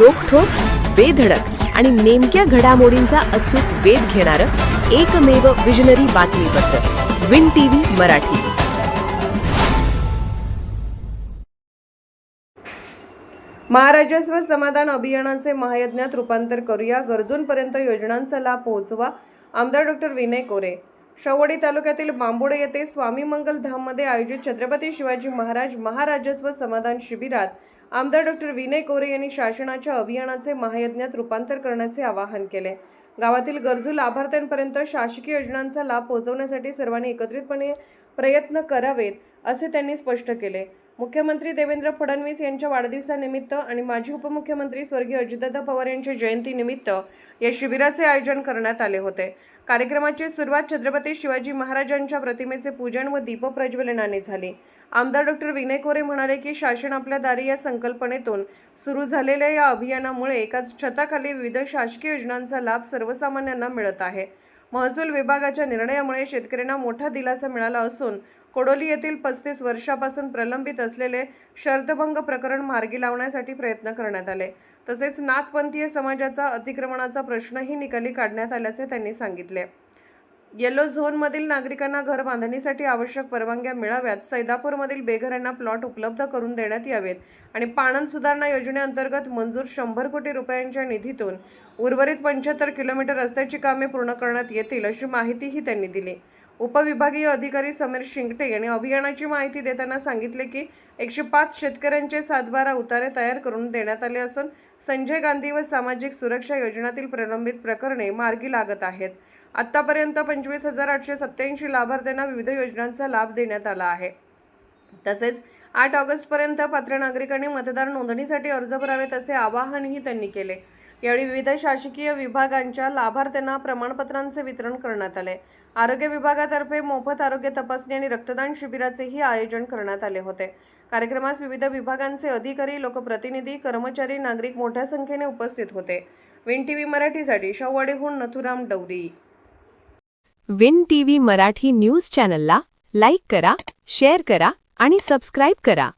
रोखठोक, बेधडक आणि नेमक्या घडामोडींचा अचूक वेध घेणारं एकमेव विजनरी बातमीपत्र विन टीव्ही मराठी. महाराजस्व समाधान अभियानाचे महायज्ञात रूपांतर करूया, गरजूंपर्यंत योजनांचा लाभ पोहोचवा. आमदार डॉक्टर विनय कोरे. शेवडी तालुक्यातील बांबोडे येथे स्वामी मंगल धाममध्ये आयोजित छत्रपती शिवाजी महाराज महाराजस्व समाधान शिबिरात आमदार डॉक्टर विनय कोरे यांनी शासनाच्या अभियानाचे महायज्ञात रूपांतर करण्याचे आवाहन केले. गावातील गरजू लाभार्थ्यांपर्यंत शासकीय योजनांचा लाभ पोहोचवण्यासाठी सर्वांनी एकत्रितपणे प्रयत्न करावेत असे त्यांनी स्पष्ट केले. मुख्यमंत्री देवेंद्र फडणवीस यांच्या वाढदिवसानिमित्त आणि माजी उपमुख्यमंत्री स्वर्गीय अजितदादा पवार यांच्या जयंतीनिमित्त या शिबिराचे आयोजन करण्यात आले होते. कार्यक्रमाची सुरुवात छत्रपती शिवाजी महाराजांच्या प्रतिमेचे पूजन व दीपप्रज्वलनाने झाली. आमदार डॉक्टर विनय कोरे म्हणाले की शासन आपल्या दारी या संकल्पनेतून सुरू झालेल्या या अभियानामुळे एकाच छताखाली विविध शासकीय योजनांचा लाभ सर्वसामान्यांना मिळत आहे. महसूल विभागाच्या निर्णयामुळे शेतकऱ्यांना मोठा दिलासा मिळाला असून कोडोली येथील 35 वर्षापासून प्रलंबित असलेले शर्तभंग प्रकरण मार्गी लावण्यासाठी प्रयत्न करण्यात आले. तसेच नाथपंथीय समाजाचा अतिक्रमणाचा प्रश्नही निकाली काढण्यात आल्याचे त्यांनी सांगितले. येलो झोनमधील नागरिकांना घर बांधणीसाठी आवश्यक परवानग्या मिळाव्यात, सैदापूरमधील बेघरांना प्लॉट उपलब्ध करून देण्यात यावेत आणि पाणंद सुधारणा योजनेअंतर्गत मंजूर 100 कोटी रुपयांच्या निधीतून उर्वरित 75 किलोमीटर रस्त्याची कामे पूर्ण करण्यात येतील अशी माहितीही त्यांनी दिली. उपविभागीय अधिकारी समीर शिंगटे यांनी अभियानाची माहिती देताना सांगितले की 105 शेतकऱ्यांचे 7/12 उतारे तयार करून देण्यात आले असून संजय गांधी व सामाजिक सुरक्षा योजनेतील प्रलंबित प्रकरणे मार्गी लागत आहेत. आतापर्यंत 25,887 लाभार्थ्यांना विविध योजनांचा लाभ देण्यात आला आहे. तसेच 8 ऑगस्टपर्यंत पात्र नागरिकांनी मतदार नोंदणीसाठी अर्ज भरावेत असे आवाहनही त्यांनी केले. यावेळी विविध शासकीय विभागांच्या लाभार्थ्यांना प्रमाणपत्रांचे वितरण करण्यात आले. आरोग्य विभागातर्फे मोफत आरोग्य तपासणी आणि रक्तदान शिबिराचेही आयोजन करण्यात आले होते. कार्यक्रमास विविध विभागांचे अधिकारी, लोकप्रतिनिधी, कर्मचारी, नागरिक मोठ्या संख्येने उपस्थित होते. विन टीव्ही मराठीसाठी शेववाडीहून Nathuram Dawari. Win TV Marathi news चॅनलला लाईक करा, शेअर करा आणि सबस्क्राईब करा.